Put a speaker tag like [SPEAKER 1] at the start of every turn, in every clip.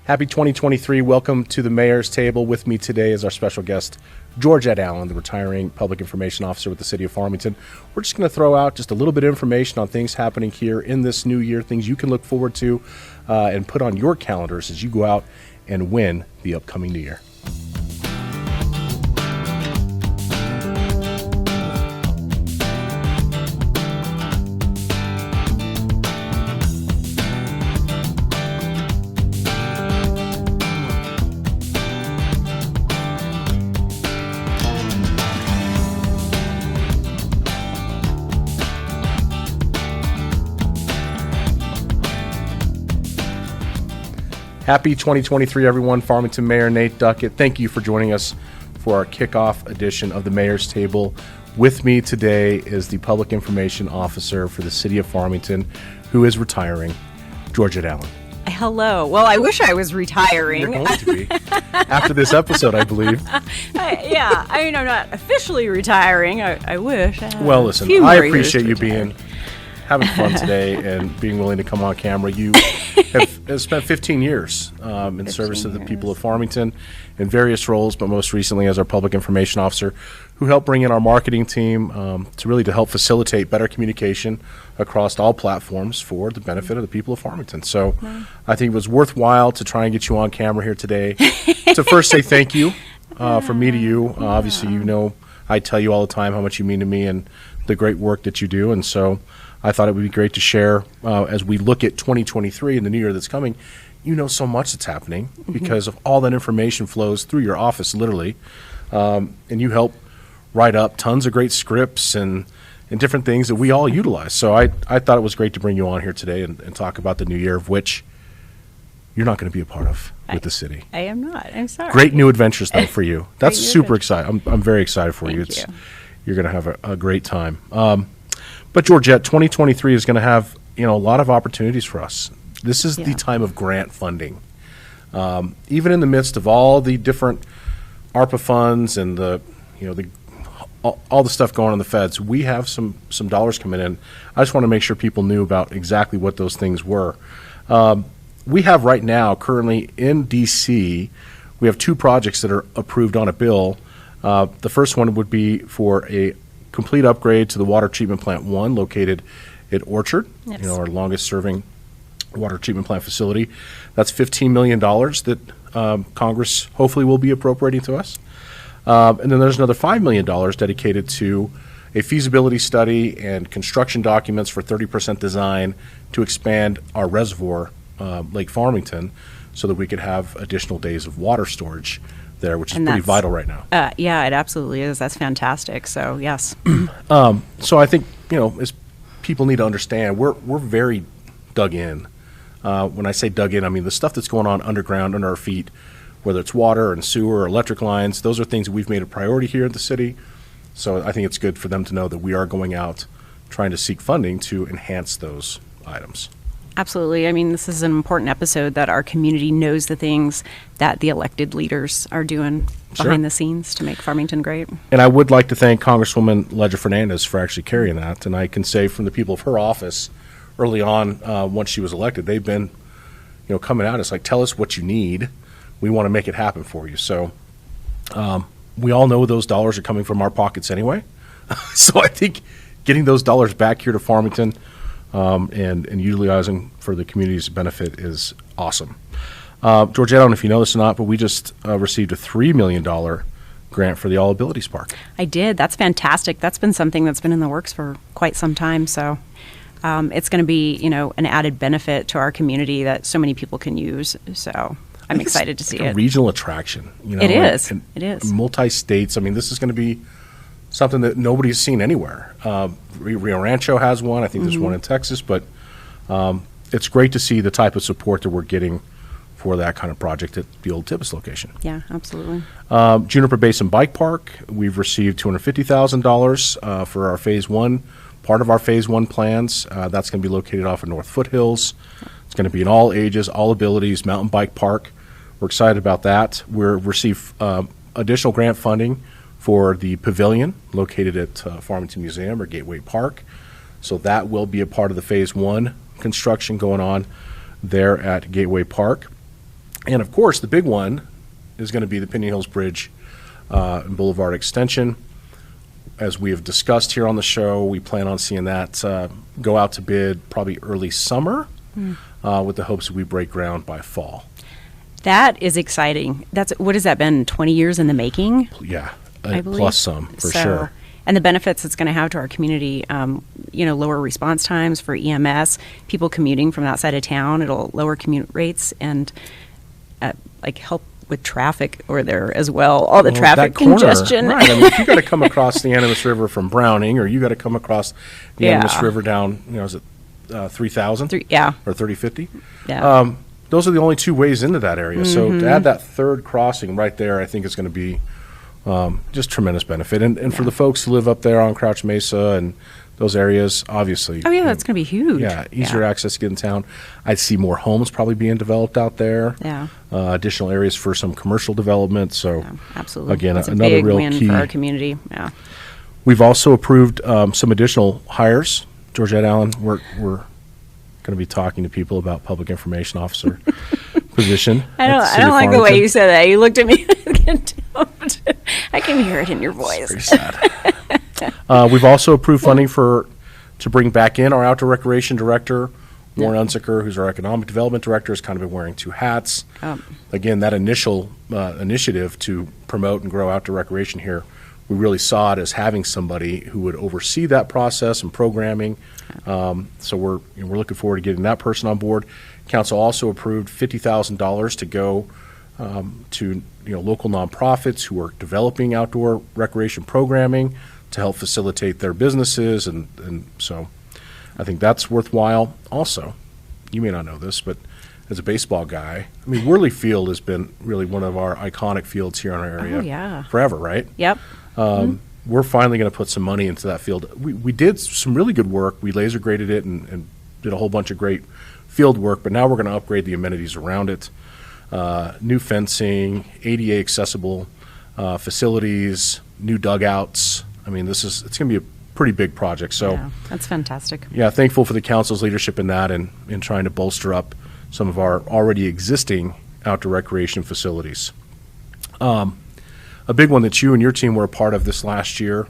[SPEAKER 1] Happy 2023. Welcome to the Mayor's Table. With me today is our special guest, Georgette Allen, the retiring Public Information Officer with the City of Farmington. We're just going to throw out just a little bit of information on things happening here in this new year, things you can look forward to and put on your calendars as you go out and win the upcoming new year. Happy 2023, everyone. Farmington Mayor Nate Duckett, thank you for joining us for our kickoff edition of the Mayor's Table. With me today is the Public Information Officer for the City of Farmington, who is retiring, Georgette Allen.
[SPEAKER 2] Hello. Well, I wish I was retiring.
[SPEAKER 1] You're going to be. After this episode, I believe.
[SPEAKER 2] I'm not officially retiring. I wish.
[SPEAKER 1] Well, listen, I appreciate you having fun today and being willing to come on camera. You have spent 15 years in service of the people of Farmington in various roles, but most recently as our Public Information Officer, who helped bring in our marketing team to help facilitate better communication across all platforms for the benefit of the people of Farmington. So I think it was worthwhile to try and get you on camera here today to first say thank you from me to you. Obviously, you know I tell you all the time how much you mean to me and the great work that you do, and so I thought it would be great to share as we look at 2023 and the new year that's coming. You know so much that's happening because of all that information flows through your office, literally, and you help write up tons of great scripts and different things that we all utilize. So I thought it was great to bring you on here today and talk about the new year, of which you're not going to be a part of with the city.
[SPEAKER 2] I am not. I'm sorry.
[SPEAKER 1] Great new adventures, though, for you. That's super exciting. I'm very excited for you. You're going to have a great time. But Georgette, 2023 is going to have a lot of opportunities for us. This is the time of grant funding. Even in the midst of all the different ARPA funds and all the stuff going on in the feds, we have some dollars coming in. I just want to make sure people knew about exactly what those things were. We have right now, currently in D.C., we have two projects that are approved on a bill. The first one would be for a complete upgrade to the water treatment plant 1 located at Orchard, our longest serving water treatment plant facility. That's $15 million that Congress hopefully will be appropriating to us. And then there's another $5 million dedicated to a feasibility study and construction documents for 30% design to expand our reservoir, Lake Farmington, so that we could have additional days of water storage there, which is pretty vital right now.
[SPEAKER 2] Yeah, it absolutely is. That's fantastic. So, yes.
[SPEAKER 1] So I think, as people need to understand, we're very dug in. When I say dug in, I mean the stuff that's going on underground, under our feet, whether it's water and sewer or electric lines, those are things that we've made a priority here at the city. So I think it's good for them to know that we are going out trying to seek funding to enhance those items.
[SPEAKER 2] Absolutely. I mean, this is an important episode that our community knows the things that the elected leaders are doing behind the scenes to make Farmington great. And
[SPEAKER 1] I would like to thank Congresswoman Ledger Fernandez for actually carrying that. And I can say from the people of her office early on, once she was elected, they've been, coming out. It's like, tell us what you need. We want to make it happen for you. So we all know those dollars are coming from our pockets anyway. So I think getting those dollars back here to Farmington and utilizing for the community's benefit is awesome. Georgette, I don't know if you know this or not, but we just received a $3 million grant for the All Abilities Park.
[SPEAKER 2] I did. That's fantastic. That's been something that's been in the works for quite some time. So it's going to be, an added benefit to our community that so many people can use. So I'm excited to see it.
[SPEAKER 1] A regional attraction.
[SPEAKER 2] It is. It is.
[SPEAKER 1] Multi-states. I mean, this is going to be something that nobody's seen anywhere. Rio Rancho has one. I think there's one in Texas. But it's great to see the type of support that we're getting for that kind of project at the old Tibbetts location.
[SPEAKER 2] Yeah, absolutely.
[SPEAKER 1] Juniper Basin Bike Park, we've received $250,000 for our Phase 1, part of our Phase 1 plans. That's going to be located off of North Foothills. It's going to be an all ages, all abilities mountain bike park. We're excited about that. We've received additional grant funding for the Pavilion located at Farmington Museum or Gateway Park. So that will be a part of the Phase 1 construction going on there at Gateway Park. And of course, the big one is going to be the Pinon Hills Bridge and Boulevard extension. As we have discussed here on the show, we plan on seeing that go out to bid probably early summer with the hopes that we break ground by fall.
[SPEAKER 2] That is exciting. What has that been, 20 years in the making?
[SPEAKER 1] Yeah,
[SPEAKER 2] I believe.
[SPEAKER 1] Plus some, for sure.
[SPEAKER 2] And the benefits it's going to have to our community, lower response times for EMS, people commuting from outside of town. It'll lower commute rates and help with traffic over there as well. All the traffic congestion.
[SPEAKER 1] Right. I mean, if you got to come across the Animas River from Browning, or you got to come across the Animas River down, is it 3,000?
[SPEAKER 2] Yeah.
[SPEAKER 1] Or 3050?
[SPEAKER 2] Yeah.
[SPEAKER 1] Those are the only two ways into that area. So to add that third crossing right there, I think it's going to be just tremendous benefit. And for the folks who live up there on Crouch Mesa and those areas, obviously.
[SPEAKER 2] Oh, yeah, that's going to be huge.
[SPEAKER 1] Yeah, easier access to get in town. I'd see more homes probably being developed out there.
[SPEAKER 2] Yeah.
[SPEAKER 1] Additional areas for some commercial development. So,
[SPEAKER 2] absolutely.
[SPEAKER 1] Again,
[SPEAKER 2] that's
[SPEAKER 1] another
[SPEAKER 2] big
[SPEAKER 1] real
[SPEAKER 2] win
[SPEAKER 1] key
[SPEAKER 2] for our community. Yeah.
[SPEAKER 1] We've also approved some additional hires. Georgette Allen, we're going to be talking to people about public information officer position.
[SPEAKER 2] I don't like the way you said that. You looked at me. I can hear it in your voice.
[SPEAKER 1] It's very sad. We've also approved funding to bring back in our outdoor recreation director, Warren Unzicker, who's our economic development director, has kind of been wearing two hats. Again, that initial initiative to promote and grow outdoor recreation here, we really saw it as having somebody who would oversee that process and programming. So we're looking forward to getting that person on board. Council also approved $50,000 to go to local nonprofits who are developing outdoor recreation programming to help facilitate their businesses, and so I think that's worthwhile. Also, you may not know this, but as a baseball guy, I mean, Worley Field has been really one of our iconic fields here in our area forever, right?
[SPEAKER 2] Yep.
[SPEAKER 1] We're finally going to put some money into that field. We did some really good work. We laser graded it and did a whole bunch of great field work, but now we're going to upgrade the amenities around it. New fencing, ADA accessible facilities, new dugouts. I mean, it's going to be a pretty big project. So
[SPEAKER 2] that's fantastic.
[SPEAKER 1] Yeah, thankful for the council's leadership in that and in trying to bolster up some of our already existing outdoor recreation facilities. A big one that you and your team were a part of this last year,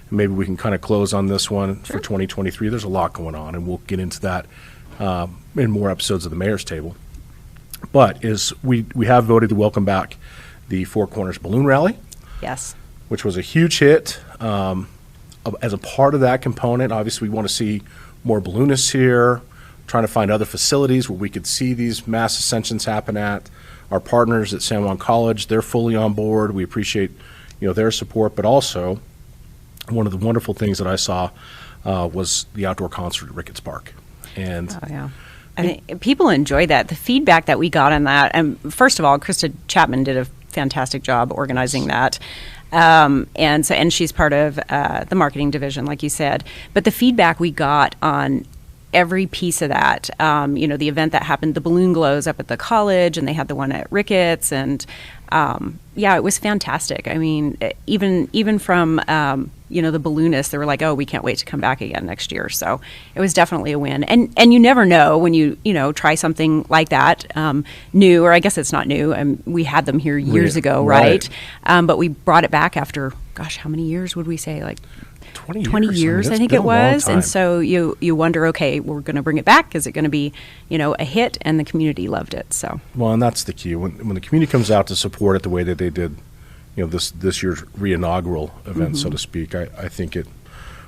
[SPEAKER 1] and maybe we can kind of close on this one for 2023. There's a lot going on, and we'll get into that in more episodes of the Mayor's Table. But we have voted to welcome back the Four Corners Balloon Rally.
[SPEAKER 2] Yes.
[SPEAKER 1] Which was a huge hit. As a part of that component, obviously we want to see more balloonists here, trying to find other facilities where we could see these mass ascensions happen at. Our partners at San Juan College, they're fully on board. We appreciate their support, but also one of the wonderful things that I saw was the outdoor concert at Ricketts Park. And
[SPEAKER 2] I think people enjoyed that. The feedback that we got on that, and first of all, Krista Chapman did a fantastic job organizing that. And she's part of the marketing division, like you said. But the feedback we got on every piece of that, the event that happened, the balloon glows up at the college, and they had the one at Ricketts, and it was fantastic. I mean, even from the balloonists, they were like, "Oh, we can't wait to come back again next year." So it was definitely a win. And you never know when you try something like that new, or I guess it's not new. We had them here years ago, right? But we brought it back after, gosh, how many years would we say? Like 20 years, I think it was. And so you wonder, okay, we're going to bring it back. Is it going to be, a hit? And the community loved it. So
[SPEAKER 1] well, and that's the key. When the community comes out to support it the way that they did, this year's re-inaugural event, so to speak, I think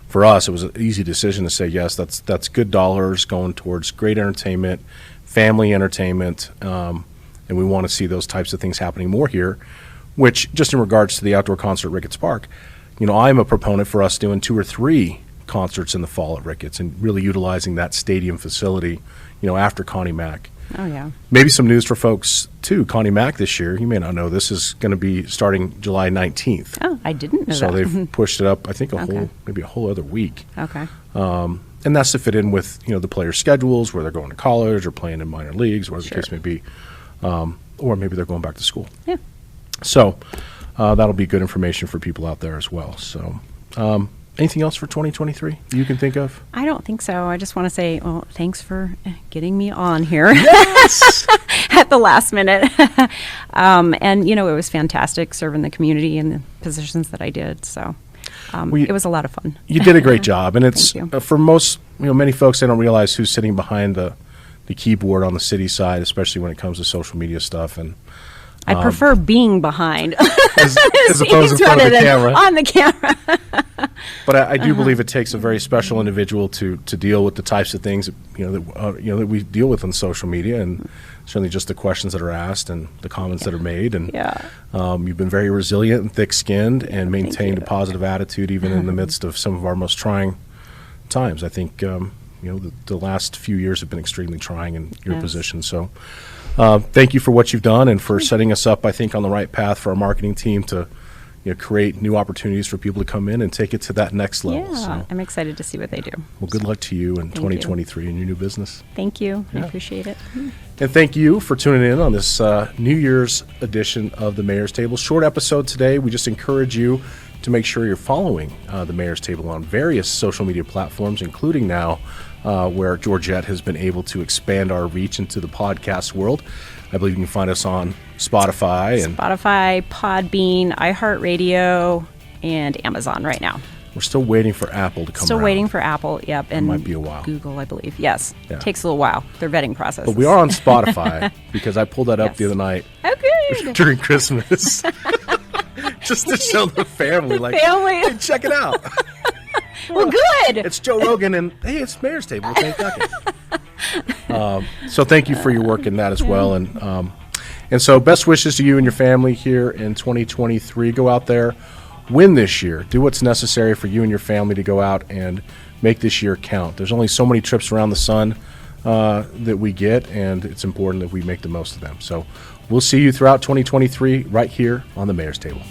[SPEAKER 1] for us, it was an easy decision to say, yes, that's good dollars going towards great entertainment, family entertainment, and we want to see those types of things happening more here, which just in regards to the outdoor concert at Ricketts Park, I'm a proponent for us doing 2 or 3 concerts in the fall at Ricketts and really utilizing that stadium facility, after Connie Mack.
[SPEAKER 2] Oh, yeah.
[SPEAKER 1] Maybe some news for folks, too. Connie Mack this year, you may not know, this is going to be starting July 19th.
[SPEAKER 2] Oh, I didn't know that.
[SPEAKER 1] So they've pushed it up, I think, maybe a whole other week.
[SPEAKER 2] Okay.
[SPEAKER 1] And that's to fit in with, the players' schedules, where they're going to college or playing in minor leagues, whatever the case may be. Or maybe they're going back to school.
[SPEAKER 2] Yeah.
[SPEAKER 1] So that'll be good information for people out there as well. So Anything else for 2023 you can think of?
[SPEAKER 2] I don't think so. I just want to say, well, thanks for getting me on here.
[SPEAKER 1] Yes!
[SPEAKER 2] At the last minute. And, it was fantastic serving the community in the positions that I did. So it was a lot of fun.
[SPEAKER 1] You did a great job. And it's,
[SPEAKER 2] Thank you.
[SPEAKER 1] for most, many folks, they don't realize who's sitting behind the keyboard on the city side, especially when it comes to social media stuff. And
[SPEAKER 2] I prefer being behind
[SPEAKER 1] as opposed to in front of the camera.
[SPEAKER 2] On the camera.
[SPEAKER 1] But I do believe it takes a very special individual to deal with the types of things that we deal with on social media, and certainly just the questions that are asked and the comments that are made. And you've been very resilient and thick-skinned and maintained a positive attitude even in the midst of some of our most trying times. I think the last few years have been extremely trying in your position. So thank you for what you've done and for setting us up, I think, on the right path for our marketing team to create new opportunities for people to come in and take it to that next level.
[SPEAKER 2] Yeah,
[SPEAKER 1] so,
[SPEAKER 2] I'm excited to see what they do.
[SPEAKER 1] Well, good luck to you in 2023 in your new business.
[SPEAKER 2] Thank you.
[SPEAKER 1] Yeah.
[SPEAKER 2] I appreciate it.
[SPEAKER 1] And thank you for tuning in on this New Year's edition of the Mayor's Table. Short episode today. We just encourage you to make sure you're following the Mayor's Table on various social media platforms, including now where Georgette has been able to expand our reach into the podcast world. I believe you can find us on Spotify,
[SPEAKER 2] Podbean, iHeartRadio, and Amazon right now.
[SPEAKER 1] We're still waiting for Apple to come
[SPEAKER 2] Still
[SPEAKER 1] around.
[SPEAKER 2] waiting for Apple, yep. And
[SPEAKER 1] it might be a while.
[SPEAKER 2] Google, I believe. Yes.
[SPEAKER 1] Yeah.
[SPEAKER 2] Takes a little while. Their vetting process.
[SPEAKER 1] But we are on Spotify because I pulled that up the other night during Christmas. Just to show the family, hey, check it out.
[SPEAKER 2] Well, good.
[SPEAKER 1] It's Joe Rogan, and hey, it's Mayor's Table with Nate Duckett. So thank you for your work in that as well. And so best wishes to you and your family here in 2023. Go out there, win this year. Do what's necessary for you and your family to go out and make this year count. There's only so many trips around the sun that we get, and it's important that we make the most of them. So we'll see you throughout 2023 right here on the Mayor's Table.